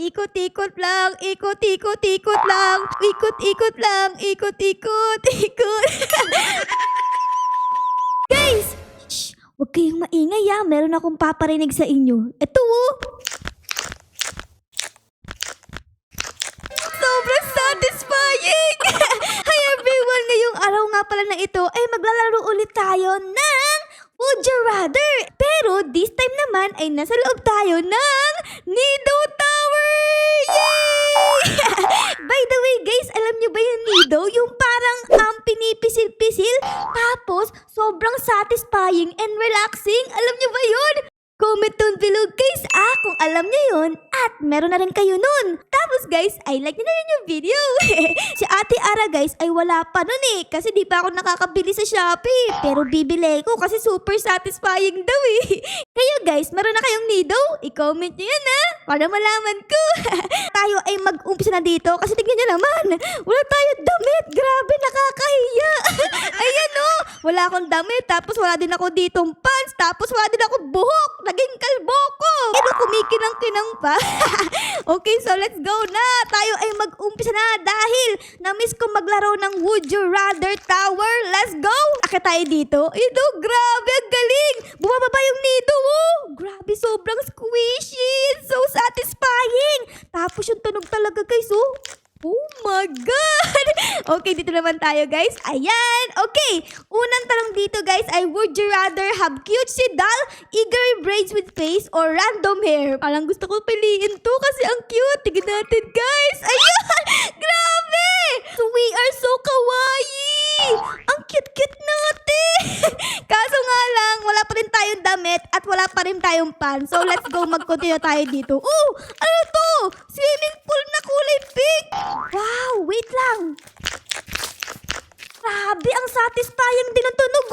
Ikot-ikot lang, ikot-ikot-ikot lang, ikot-ikot lang, ikot-ikot, ikot. Guys! Shh! Huwag kayong maingay ha. Meron akong paparinig sa inyo. Ito oh! Sobrang satisfying! Hi everyone! Ngayong araw nga pala na ito ay maglalaro ulit tayo ng Would You Rather. Pero this time naman ay nasa loob tayo ng Nido Tower! Yay! By the way guys, alam nyo ba yung Nido? Yung parang pinipisil-pisil tapos sobrang satisfying and relaxing. Alam nyo ba yun? Comment down below guys kung alam nyo yun at meron na rin kayo nun. Tapos guys, ay like nyo na yun yung video. Si Ate Ara guys ay wala pa nun kasi di pa ako nakakabili sa Shopee. Pero bibili ko kasi super satisfying daw Kayo guys, meron na kayong Nido? I-comment nyo yan para malaman ko. Tayo ay mag-umpisa na dito kasi tignan nyo naman. Wala tayo damit. Grabe, nakakahiya. Ayan wala akong damit. Tapos wala din ako ditong pants. Tapos wala din ako buhok. Naging kalbo ko. Pero kumikinang-kinang pa. Okay, so let's go na. Tayo ay mag-umpisa na dahil na-miss ko maglaro ng Would You Rather Tower. Let's go. Akit tayo dito. Ito, grabe, ang galing. Bumababa yung Nido, Grabe, sobrang squishy. So satisfying. Tapos yung tunog talaga, guys, Oh my God! Okay, dito naman tayo, guys. Ayan. Okay. Unang tanong dito, guys, ay would you rather have cute si doll, eager braids with face, or random hair? Parang gusto ko piliin to kasi ang cute. Tignan natin, guys. Ayan! Grabe! So, we are so kawaii! Ang cute-cute natin! Kaso nga lang, wala pa rin tayong damit at wala pa rin tayong pants. So, let's go. Mag-continue tayo dito. Oh! Ano to? Swimming pool na kulay pink! Wow! Wait lang! Grabe! Ang satisfying din ang tunog,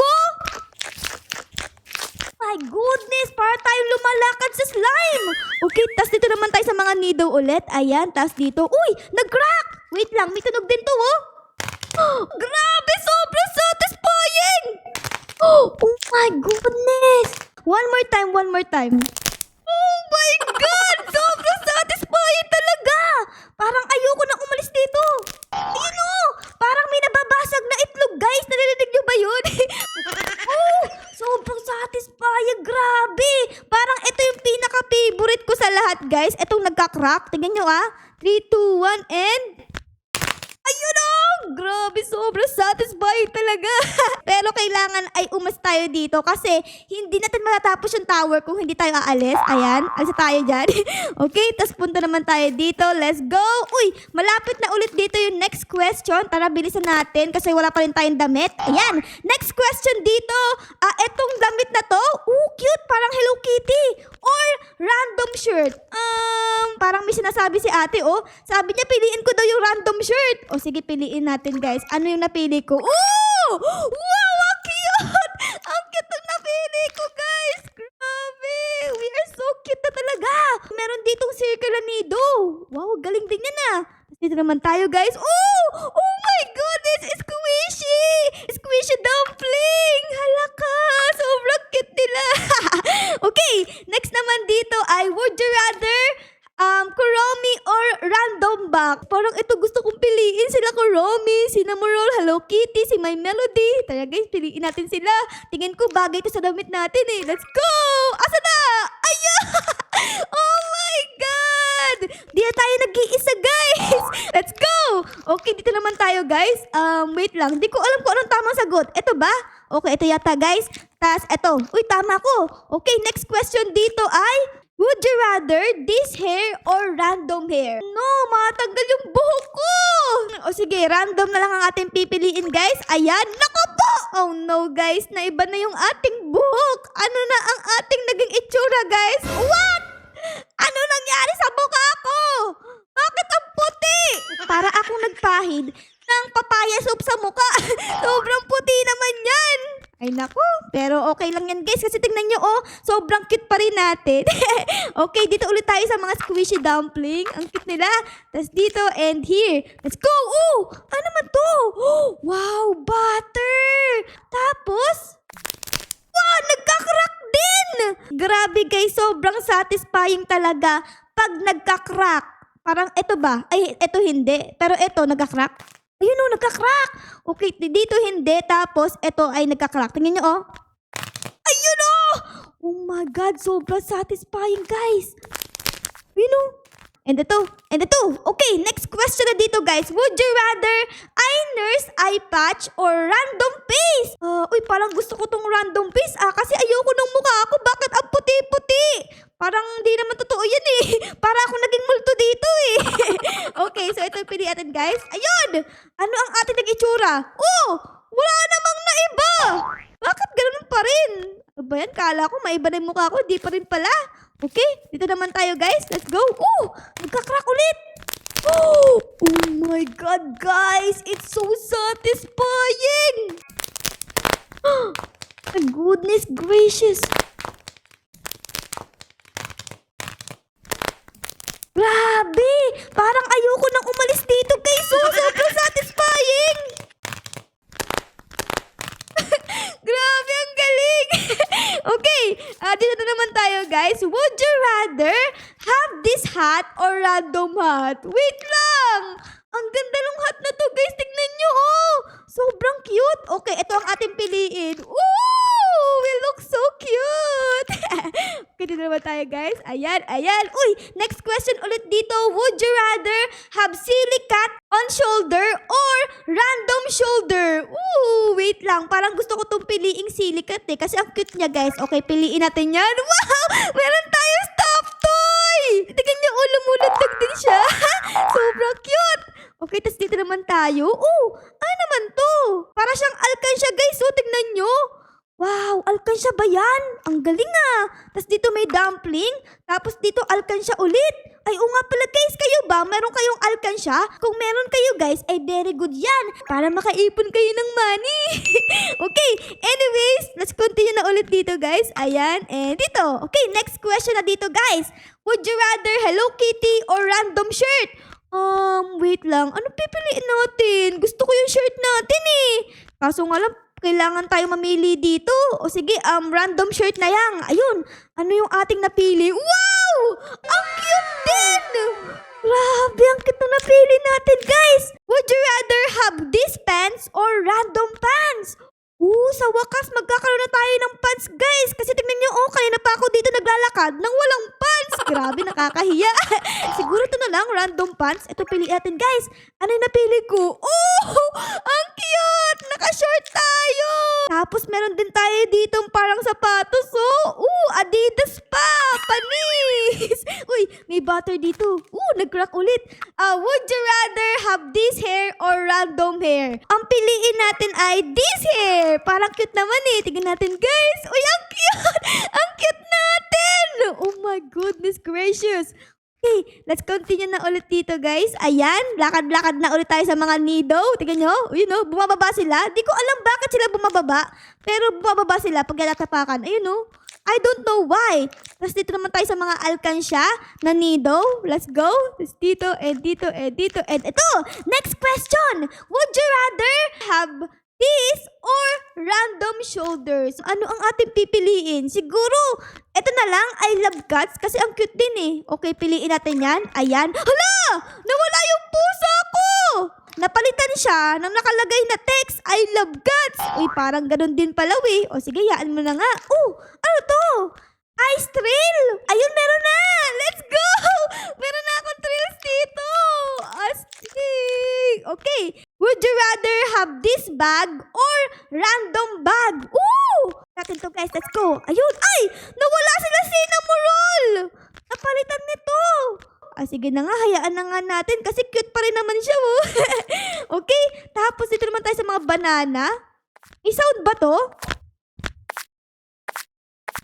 My goodness! Para tayong lumalakad sa slime! Okay, tas dito naman tayo sa mga Nido ulit. Ayan, tas dito. Uy! Nag-crack! Wait lang, may tunog din to, Grabe! Sobrang satisfying! Oh my goodness! One more time. Oh my God! Sobrang satisfying talaga! Parang ayoko na umalis dito. Ayun parang may nababasag na itlog, guys. Narinig nyo ba yun? Sobrang satisfying. Grabe! Parang ito yung pinaka-favorite ko sa lahat, guys. Itong nagka-crack. Tingnan nyo 3, 2, 1, and... Ayun Grabe, sobrang satisfying talaga. Pero kailangan ay umas tayo dito kasi hindi natin matatapos yung tower kung hindi tayo aalis. Ayan, alis tayo dyan. Okay, tas punta naman tayo dito. Let's go. Uy, malapit na ulit dito yung next question. Tara, bilisan natin kasi wala pa rin tayong damit. Ayan, next question dito. Etong damit na to, cute, parang Hello Kitty. Or random shirt. Parang may sinasabi si ate, Sabi niya, piliin ko daw yung random shirt. Sige, piliin natin, guys. Ano yung napili ko? Wow, ang cute! Ang cute ang napili ko, guys. Grabe. We are so cute na talaga. Meron ditong circle na Nido. Wow, galing din yan Dito naman tayo, guys. Oh my goodness! Squishy! Squishy dumpling! Halaka! Sobrang cute nila. Okay, next naman dito ay would you rather Kuromi or random bag? Parang ito gusto kong piliin sila Kuromi, si Namorol, Hello Kitty, si My Melody. Tara guys, piliin natin sila. Tingin ko bagay ito sa damit natin Let's go! Asa na? Ayan! Oh my God! Di na tayo nag-iisa guys! Let's go! Okay, dito naman tayo guys. Wait lang. Di ko alam kung anong tamang sagot. Ito ba? Okay, ito yata guys. Tas, ito. Uy, tama ko. Okay, next question dito ay would you rather this hair or random hair? No, matanggal yung buhok ko. O sige, random na lang ang ating pipiliin, guys. Ayan, naku po! Oh no, guys, naiba na yung ating buhok. Ano na ang ating naging itsura, guys? What? Ano nangyari sa mukha ko? Bakit ang puti? Para akong nagpahid ng papaya soup sa mukha. Sobrang puti naman yan. Ay nako, pero okay lang yan guys kasi tingnan nyo sobrang cute pa rin natin. Okay, dito ulit tayo sa mga squishy dumpling. Ang cute nila. Tapos dito and here. Let's go! Ano naman to? Wow, butter! Tapos, wow, nagka-crack din! Grabe guys, sobrang satisfying talaga pag nagka-crack. Parang ito ba? Ay, ito hindi. Pero ito, nagka-crack. Ayun o, nagka-crack. Okay, dito hindi. Tapos, ito ay nagka-crack. Tingnan nyo, oh. Ayun o! Oh my God, sobrang satisfying, guys. Ayun o. And ito. Okay, next question na dito, guys. Would you rather eye nurse, eye patch, or random face? Uy, parang gusto ko tong random face, kasi ayoko ng mukha ako. Bakit ang puti-puti? Parang di naman totoo yan eh. Para ako naging multo dito eh. Okay, so ito yung pili natin, guys. Ayun! Ano ang ating nag-itsura? Oh! Wala namang naiba! Bakit ganun pa rin? Ano ba yan? Kala ko maiba na yung mukha ko. Di pa rin pala. Okay, dito naman tayo, guys. Let's go. Oh! Nagka-crack ulit! Oh my God, guys! It's so satisfying! My goodness gracious! Grabe! Parang ayoko nang umalis dito, guys. So, sobrang satisfying! Grabe, ang galing! Okay, dito na naman tayo, guys. Would you rather have this hat or random hat? Wait lang! Ang ganda ng hat na to, guys. Tignan nyo, oh! Sobrang cute. Okay, ito ang ating piliin. Ooh! We look so cute! Okay, dito naman tayo, guys. Ayan. Uy, next question ulit dito. Would you rather have silly cat on shoulder or random shoulder? Ooh, wait lang. Parang gusto ko itong piliing silly cat eh. Kasi ang cute niya, guys. Okay, piliin natin yan. Wow! Meron tayo stuffed toy! Tingnan niyo, lumulundag din siya. Sobrang cute! Okay, tas dito naman tayo. Oh, ano naman to? Para siyang alkansya, guys. Oh, tignan nyo. Wow, alkansya ba yan? Ang galing ah. Tas dito may dumpling. Tapos dito alkansya ulit. Ay, oo nga pala, guys. Kayo ba? Meron kayong alkansya? Kung meron kayo, guys, ay very good yan. Para makaipon kayo ng money. Okay, anyways, let's continue na ulit dito, guys. Ayan, and dito. Okay, next question na dito, guys. Would you rather Hello Kitty or random shirt? Wait lang. Ano pipiliin natin? Gusto ko yung shirt natin eh. Kaso nga lang, kailangan tayo mamili dito. O sige, random shirt na yan. Ayun. Ano yung ating napili? Wow! Ang cute din! Grabe, ang cute na napili natin, guys. Would you rather have these pants or random pants? Sa wakas, magkakaroon na tayo ng pants, guys. Kasi tignan nyo, kanina pa ako dito naglalakad nang walang pants. Grabe, nakakahiya. Siguro ito na lang, random pants. Ito, pili natin, guys. Ano yung napili ko? Ang cute! Naka-short tayo! Tapos, meron din tayo ditong parang sapatos, Adidas pa! Panis! Uy, may butter dito. Nag-crack ulit. Would you rather have this hair or random hair? Ang piliin natin ay this hair. Parang cute naman eh. Tignan natin, guys. Uy, ang cute! Ang cute natin! Oh my goodness gracious. Okay, let's continue na ulit dito, guys. Ayan, lakad-lakad na ulit tayo sa mga nido. Tignan nyo, bumababa sila. Di ko alam bakit sila bumababa. Pero bumababa sila pag natapakan. Ayun, I don't know why. Tapos dito naman tayo sa mga alkansya na nido. Let's go. Tapos dito, and dito, and dito, and ito. Next question. Would you rather have this or random shoulders? Ano ang ating pipiliin? Siguro, ito na lang, I love cats kasi ang cute din eh. Okay, piliin natin yan. Ayan. Hala! Nawala yung pusa ko! Napalitan siya ng nakalagay na text, I love cats. Uy, parang ganun din pala eh. O sige, yaan mo na nga. Ano to? Ice thrill! Ayun, meron na! Let's go! Meron na akong thrills dito! Astig! Okay. Would you rather have this bag or random bag? Natin to, guys. Let's go. Ayun! Ay! Nawala sila Cinnamoroll! Napalitan nito! Sige na nga. Hayaan na nga natin kasi cute pa rin naman siya, Okay. Tapos dito naman tayo sa mga banana. May sound ba to?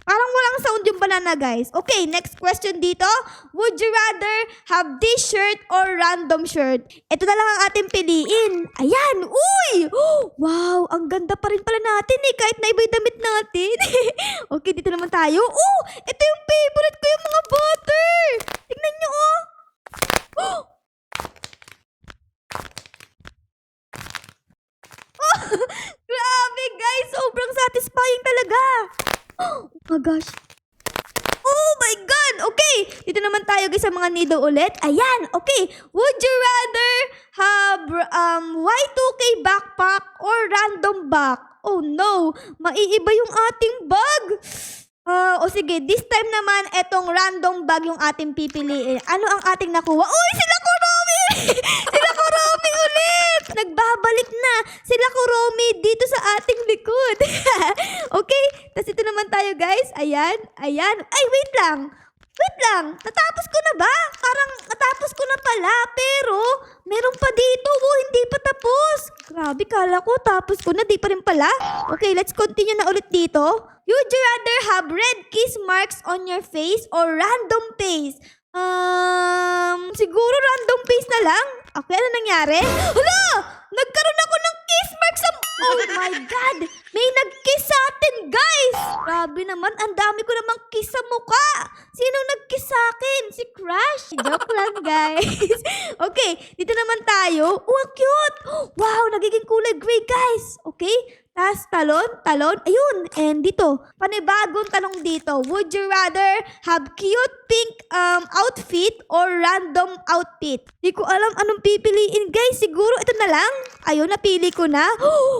Parang walang sound yung banana, guys. Okay, next question dito. Would you rather have this shirt or random shirt? Ito na lang ang ating piliin. Ayan, uy! Wow, ang ganda pa rin pala natin eh, kahit na iba'y damit natin. Okay, dito naman tayo. Ito yung favorite ko, yung mga butter. Tingnan nyo, Grabe, guys. Sobrang satisfying talaga. Oh my gosh. Oh my God! Okay, dito naman tayo guys sa mga nido ulit. Ayan, okay. Would you rather have Y2K backpack or random bag? Oh no, maiiba yung ating bag. O sige, this time naman, etong random bag yung ating pipiliin. Ano ang ating nakuha? Uy, sila Kuromi! Sila Kuromi ulit! Nagbabalik na sila Kuromi dito sa ating likod. Okay, tapos ito naman tayo guys. Ayan, ayan. Ay, wait lang. Wait lang, natapos ko na ba? Parang natapos ko na pala, pero meron pa dito. Hindi pa tapos. Grabe, kala ko tapos ko na, di pa rin pala. Okay, let's continue na ulit dito. Would you rather have red kiss marks on your face or random face? Siguro random face na lang. Okay, ano nangyari? Hala! Nagkaroon ako ng kiss marks sa... Oh my God! May nag-kiss sa atin, guys! Grabe naman, ang dami ko namang kiss sa mukha. Sino nag-kiss sa akin? Si Crush? Joke lang, guys. Okay, dito naman tayo. Oh, ang cute! Wow, nagiging kulay gray, guys. Okay? Tas, talon. Ayun, and dito, panibagong tanong dito. Would you rather have cute pink outfit or random outfit? Di ko alam anong pipiliin, guys. Siguro ito na lang. Ayun, napili ko na.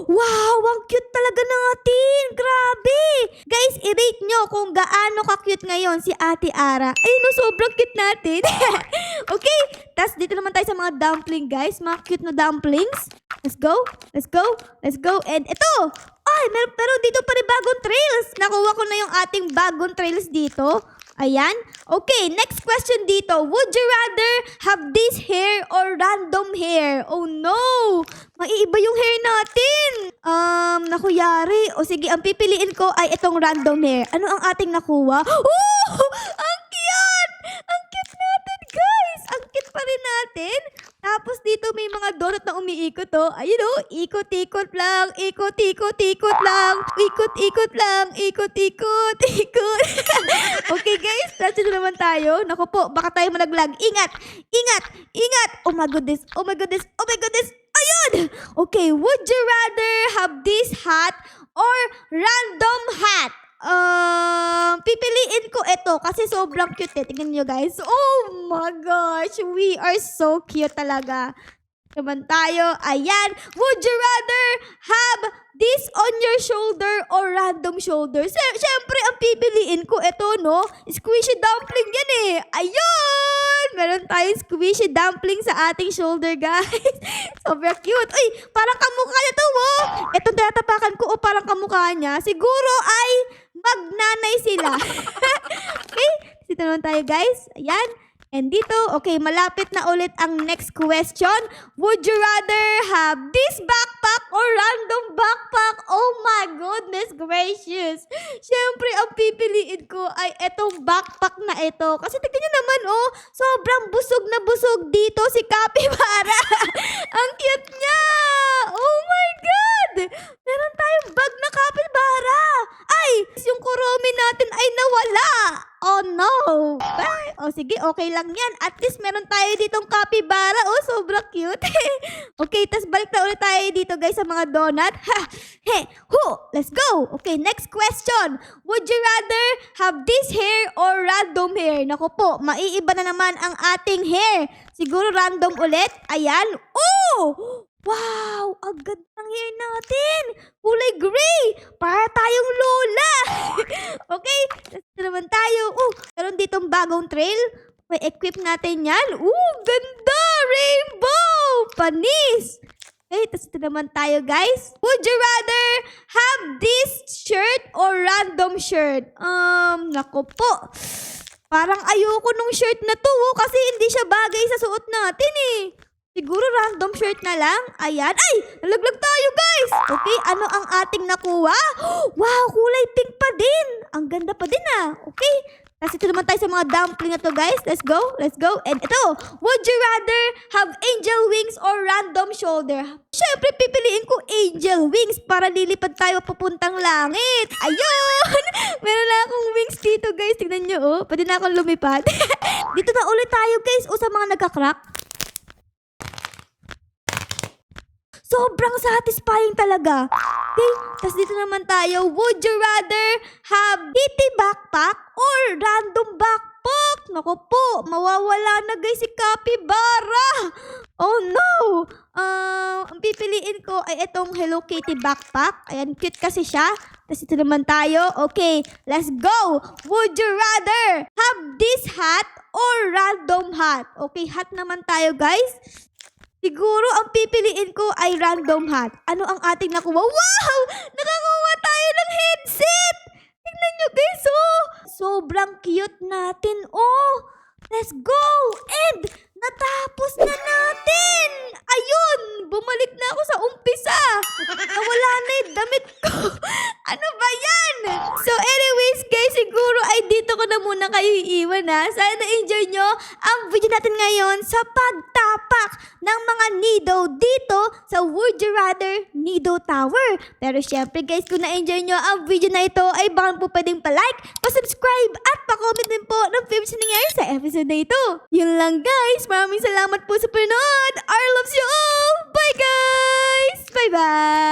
Wow, ang cute talaga natin. Grabe. Guys, i-rate nyo kung gaano ka-cute ngayon si Ate Ara. Ayun, no, sobrang cute natin. Okay, tas dito naman tayo sa mga dumpling, guys. Mga cute na dumplings. Let's go. And ito. Ay, pero dito pa rin bagong trails. Nakuha ko na yung ating bagong trails dito. Ayan. Okay, next question dito. Would you rather have this hair or random hair? Oh no! Maiiba yung hair natin. Nakuyari. O sige, ang pipiliin ko ay itong random hair. Ano ang ating nakuha? Oh! Ang cute! Ang cute natin, guys! Ang cute pa rin natin. Tapos dito may mga donut na umiikot, oh. Ayun, oh. Ikot-ikot lang. Ikot-ikot-ikot lang. Ikot-ikot lang. Ikot-ikot. Ikot. Okay, guys. That's it naman tayo. Naku po, baka tayo malaglag. Ingat. Ingat. Ingat. Oh my goodness. Oh my goodness. Oh my goodness. Ayun. Okay, would you rather have this hat or random hat? Pipiliin ko ito kasi sobrang cute eh. Tingnan nyo guys. Oh my gosh. We are so cute talaga. Naman tayo. Ayan. Would you rather have this on your shoulder or random shoulder? Siyempre, ang pipiliin ko ito, no? Squishy dumpling yan eh. Ayun! Meron tayong squishy dumpling sa ating shoulder, guys. Sobrang cute. Uy, parang kamukha niya to, oh. Itong tinatapakan ko, oh, parang kamukha niya. Siguro ay magnanay sila. Okay? Dito naman tayo, guys. Ayan. And dito, okay, malapit na ulit ang next question. Would you rather have this backpack or random backpack? Oh my goodness gracious. Siyempre, ang pipiliin ko ay etong backpack na ito. Kasi tignan nyo naman, oh, sobrang busog na busog dito si Capybara. Ang cute niya. Oh my God. Meron tayong bag na Capybara. Ay, yung Kuromi natin ay nawala. Oh no! Ay, oh sige, okay lang yan. At least meron tayo ditong Capybara. Oh, sobrang cute. Okay, tas balik na ulit tayo dito guys sa mga donut. Let's go! Okay, next question. Would you rather have this hair or random hair? Naku po, maiiba na naman ang ating hair. Siguro random ulit. Ayan. Oh! Wow! Ang ganda ng hair natin! Kulay gray! Para tayong lola! Okay, ito naman tayo. Meron ditong bagong trail. May equip natin yan. Ganda! Rainbow! Panis! Okay, tapos ito naman tayo, guys. Would you rather have this shirt or random shirt? Naku po. Parang ayoko nung shirt na to, kasi hindi siya bagay sa suot natin eh. Siguro random shirt na lang. Ayan. Ay! Nalaglag tayo, guys! Okay, ano ang ating nakuha? Wow, kulay pink pa din. Ang ganda pa din ah. Okay. Tapos ito naman tayo sa mga dumpling na to, guys. Let's go. Let's go. And ito. Would you rather have angel wings or random shoulder? Siyempre, pipiliin ko angel wings para lilipad tayo papuntang langit. Ayun! Meron na akong wings dito, guys. Tignan nyo, oh. Pwede na akong lumipad. Dito na ulit tayo, guys. Sa mga nagka-crack. Sobrang satisfying talaga. Okay, tapos dito naman tayo. Would you rather have kitty backpack or random backpack? Naku po, mawawala na guys si Capybara. Oh no! Ang pipiliin ko ay itong Hello Kitty backpack. Ayan, cute kasi siya. Tapos ito naman tayo. Okay, let's go! Would you rather have this hat or random hat? Okay, hat naman tayo guys. Siguro ang pipiliin ko ay random hat. Ano ang ating nakuha? Wow! Nakakuha tayo ng headset! Tingnan nyo guys, oh! Sobrang cute natin, oh! Let's go! And natapos na natin! Ayun! Bumalik na ako sa umpisa! Nawala na yung damit ko! Ano ba yan? So anyways guys, siguro ay dito ko na muna kayo iiwan ha. Sana na-enjoy nyo ang video natin ngayon sa pagtapak ng mga nido dito sa Would You Rather Nido Tower. Pero syempre guys, kung na-enjoy nyo ang video na ito, ay baka po pwedeng pa-like, pa-subscribe at pa-comment din po ng favorites na nangyari sa episode na ito. Yun lang guys. Maraming salamat po sa panood. I loves you all. Bye guys! Bye-bye!